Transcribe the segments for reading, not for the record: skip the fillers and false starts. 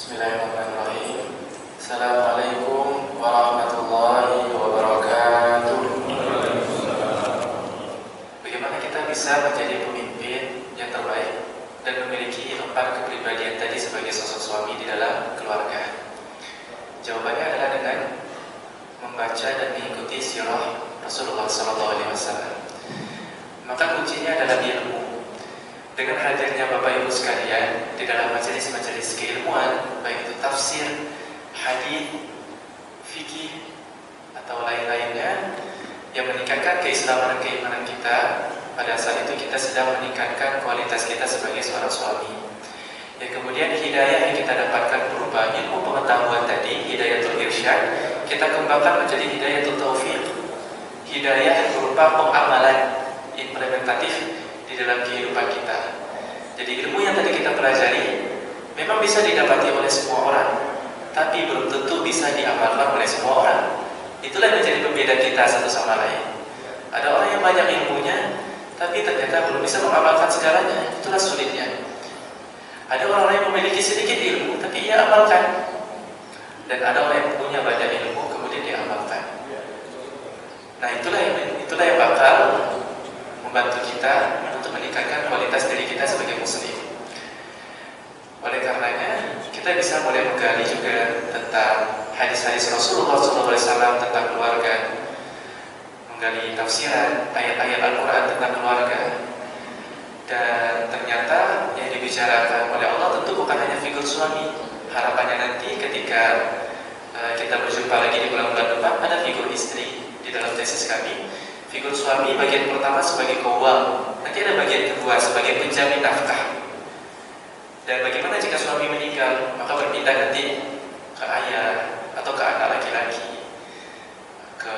Bismillahirrahmanirrahim. Assalamualaikum warahmatullahi wabarakatuh. Bagaimana kita bisa menjadi pemimpin yang terbaik dan memiliki 4 kepribadian tadi sebagai sosok suami di dalam keluarga? Jawabannya adalah dengan membaca dan mengikuti sirah Rasulullah SAW. Maka kuncinya adalah ilmu. Dengan hadirnya Bapak Ibu sekalian di dalam majelis-majelis keilmuan, baik itu tafsir, hadis, fikih, atau lain-lainnya yang meningkatkan keislaman dan keimanan kita, pada saat itu kita sedang meningkatkan kualitas kita sebagai seorang suami. Yang kemudian hidayah yang kita dapatkan berupa ilmu pengetahuan tadi, hidayatul irsyad, kita kembangkan menjadi hidayatul taufiq, hidayah yang berupa pengamalan implementatif di dalam kehidupan kita. Jadi ilmu yang tadi kita pelajari memang bisa didapati oleh semua orang, tapi belum tentu bisa diamalkan oleh semua orang. Itulah yang menjadi pembeda kita satu sama lain. Ada orang yang banyak ilmunya, tapi ternyata belum bisa mengamalkan segalanya. Itulah sulitnya. Ada orang yang memiliki sedikit ilmu, tapi ia amalkan. Dan ada orang yang punya banyak ilmu, kemudian dia amalkan. Nah itulah yang bakal membantu kita untuk meningkatkan kualitas diri kita sebagai muslim. Oleh karenanya, kita bisa mulai menggali juga tentang hadis-hadis Rasulullah SAW tentang keluarga, menggali tafsiran ayat-ayat Al-Quran tentang keluarga. Dan ternyata yang dibicarakan oleh Allah tentu bukan hanya figur suami. Harapannya nanti ketika kita berjumpa lagi di bulan-bulan depan, ada figur istri di dalam tesis kami. Figur suami bagian pertama sebagai qawwam, nanti ada bagian kedua sebagai penjamin nafkah. Dan bagaimana jika suami meninggal, maka berpindah nanti ke ayah atau ke anak laki-laki, ke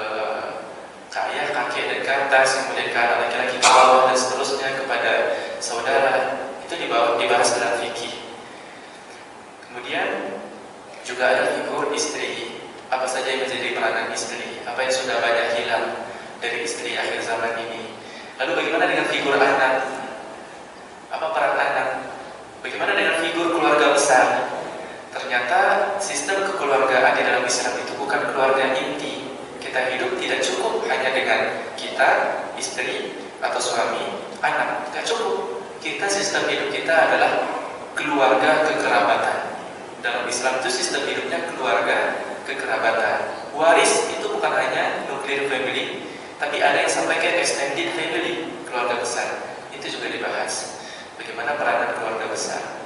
ayah, kakek dan ke atas, kemudian ke anak laki-laki ke bawah dan seterusnya kepada saudara. Itu dibahas dalam fikih. Kemudian juga ada figur istri, apa saja yang menjadi peranan istri, apa yang sudah banyak hilang dari istri akhir zaman ini. Lalu bagaimana dengan figur anak? Apa peran anak? Bagaimana dengan figur keluarga besar? Ternyata sistem kekeluargaan di dalam Islam itu bukan keluarga inti. Kita hidup tidak cukup hanya dengan kita, istri, atau suami, anak. Tidak cukup. Sistem hidup kita adalah keluarga kekerabatan. Dalam Islam itu sistem hidupnya keluarga kekerabatan. Waris itu bukan hanya nuclear family, tapi ada yang sampaikan extended family, keluarga besar. Itu juga dibahas. Bagaimana peranan keluarga besar.